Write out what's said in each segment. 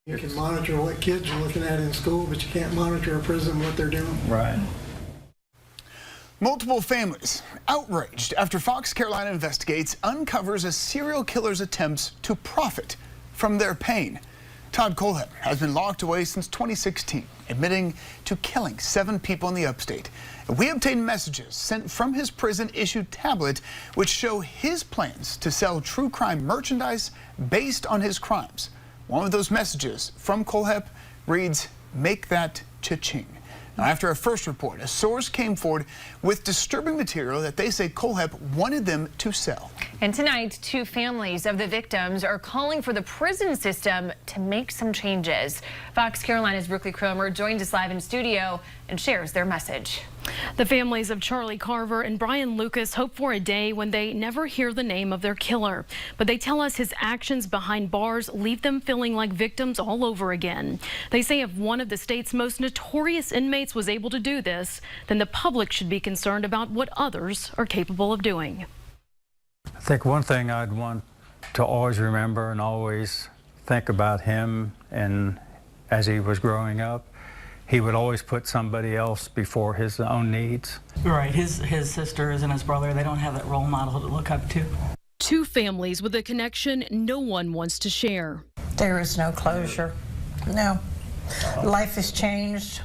You can monitor what kids are looking at in school, but you can't monitor a prison what they're doing. Right. Multiple families outraged after Fox Carolina Investigates uncovers a serial killer's attempts to profit from their pain. Todd Colehep has been locked away since 2016, admitting to killing 7 people in the upstate. We obtained messages sent from his prison-issued tablet which show his plans to sell true crime merchandise based on his crimes. One of those messages from Colehep reads, "Make that cha-ching." Now, after a first report, a source came forward with disturbing material that they say Colehep wanted them to sell. And tonight, 2 families of the victims are calling for the prison system to make some changes. Fox Carolina's Brookley Cromer joins us live in studio and shares their message. The families of Charlie Carver and Brian Lucas hope for a day when they never hear the name of their killer. But they tell us his actions behind bars leave them feeling like victims all over again. They say if one of the state's most notorious inmates was able to do this, then the public should be concerned about what others are capable of doing. I think one thing I'd want to always remember and always think about him, and as he was growing up, he would always put somebody else before his own needs. Right, his sisters and his brother, they don't have that role model to look up to. 2 families with a connection no one wants to share. There is no closure. No. Life has changed.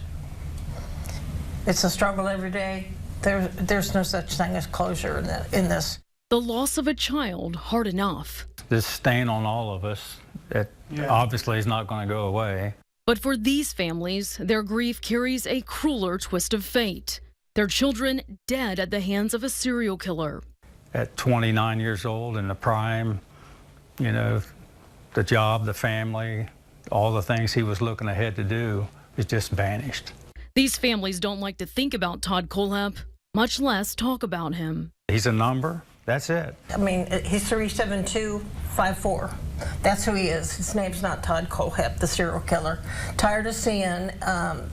It's a struggle every day. There's no such thing as closure in this. The loss of a child, hard enough. This stain on all of us, it obviously is not going to go away. But for these families, their grief carries a crueler twist of fate. Their children dead at the hands of a serial killer. At 29 years old, in the prime, you know, the job, the family, all the things he was looking ahead to do is just vanished. These families don't like to think about Todd Colehep, much less talk about him. He's a number. That's it. I mean, he's 37254. That's who he is. His name's not Todd Colehep, the serial killer. Tired of seeing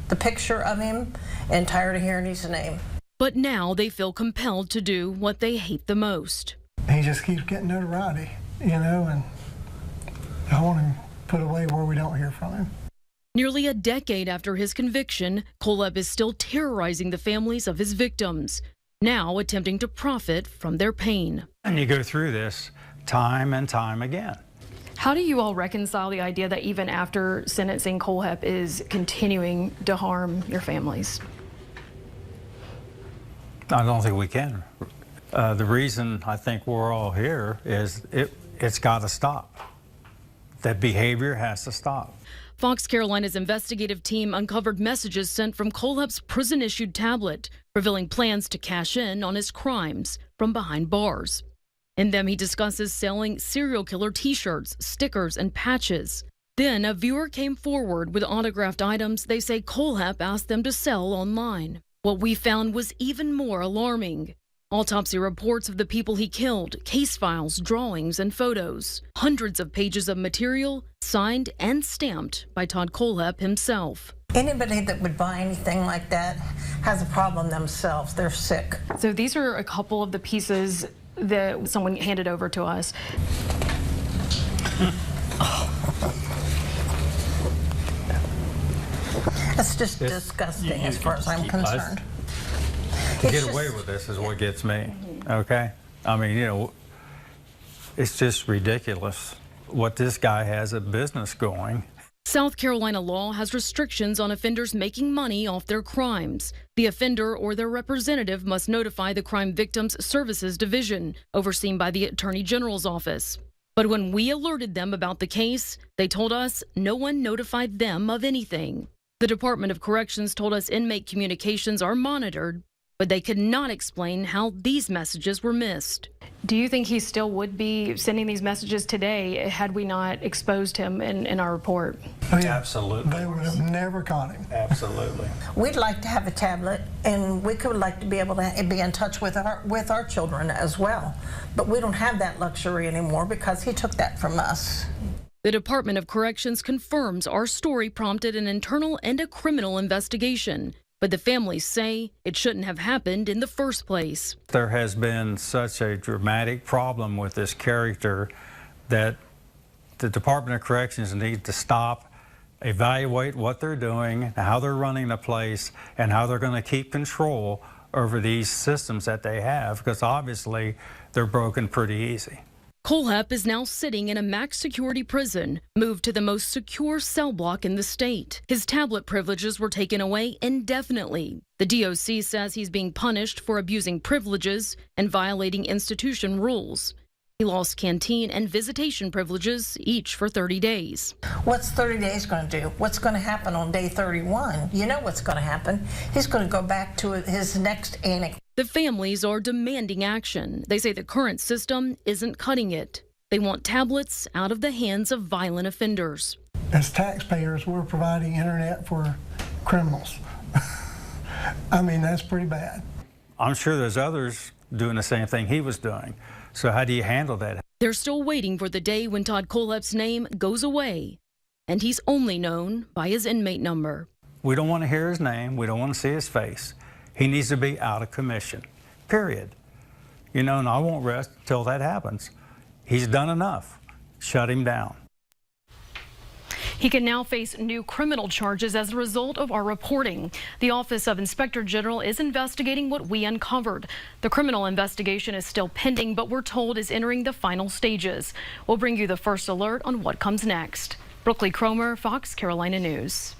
the picture of him and tired of hearing his name. But now they feel compelled to do what they hate the most. He just keeps getting notoriety, you know, and I want him put away where we don't hear from him. Nearly a decade after his conviction, Colehep is still terrorizing the families of his victims, now attempting to profit from their pain. And you go through this time and time again. How do you all reconcile the idea that even after sentencing, Colehep is continuing to harm your families? I don't think we can. The reason I think we're all here is it's got to stop. That behavior has to stop. Fox Carolina's investigative team uncovered messages sent from Colehep's prison-issued tablet, revealing plans to cash in on his crimes from behind bars. In them, he discusses selling serial killer T-shirts, stickers, and patches. Then a viewer came forward with autographed items they say Colehep asked them to sell online. What we found was even more alarming. Autopsy reports of the people he killed, case files, drawings, and photos. Hundreds of pages of material signed and stamped by Todd Colehep himself. Anybody that would buy anything like that has a problem themselves. They're sick. So these are a couple of the pieces that someone handed over to us. That's just disgusting as far as I'm concerned. To get away with this is what gets me, okay? I mean, you know, it's just ridiculous what this guy has a business going. South Carolina law has restrictions on offenders making money off their crimes. The offender or their representative must notify the Crime Victims Services Division, overseen by the Attorney General's office. But when we alerted them about the case, they told us no one notified them of anything. The Department of Corrections told us inmate communications are monitored, but they could not explain how these messages were missed. Do you think he still would be sending these messages today had we not exposed him in our report? Oh, yeah. Absolutely. They would have never caught him. Absolutely. We'd like to have a tablet, and we could like to be able to be in touch with our children as well. But we don't have that luxury anymore because he took that from us. The Department of Corrections confirms our story prompted an internal and a criminal investigation. But the families say it shouldn't have happened in the first place. There has been such a dramatic problem with this character that the Department of Corrections needs to stop, evaluate what they're doing, how they're running the place, and how they're going to keep control over these systems that they have, because obviously they're broken pretty easy. Kohlhepp is now sitting in a max security prison, moved to the most secure cell block in the state. His tablet privileges were taken away indefinitely. The DOC says he's being punished for abusing privileges and violating institution rules. He lost canteen and visitation privileges, each for 30 days. What's 30 days going to do? What's going to happen on day 31? You know what's going to happen. He's going to go back to his next annex. The families are demanding action. They say the current system isn't cutting it. They want tablets out of the hands of violent offenders. As taxpayers, we're providing internet for criminals. I mean, that's pretty bad. I'm sure there's others doing the same thing he was doing. So how do you handle that? They're still waiting for the day when Todd Kohlhepp's name goes away, and he's only known by his inmate number. We don't want to hear his name. We don't want to see his face. He needs to be out of commission, period. You know, and I won't rest until that happens. He's done enough. Shut him down. He can now face new criminal charges as a result of our reporting. The Office of Inspector General is investigating what we uncovered. The criminal investigation is still pending, but we're told is entering the final stages. We'll bring you the first alert on what comes next. Brookley, Cromer, Fox Carolina News.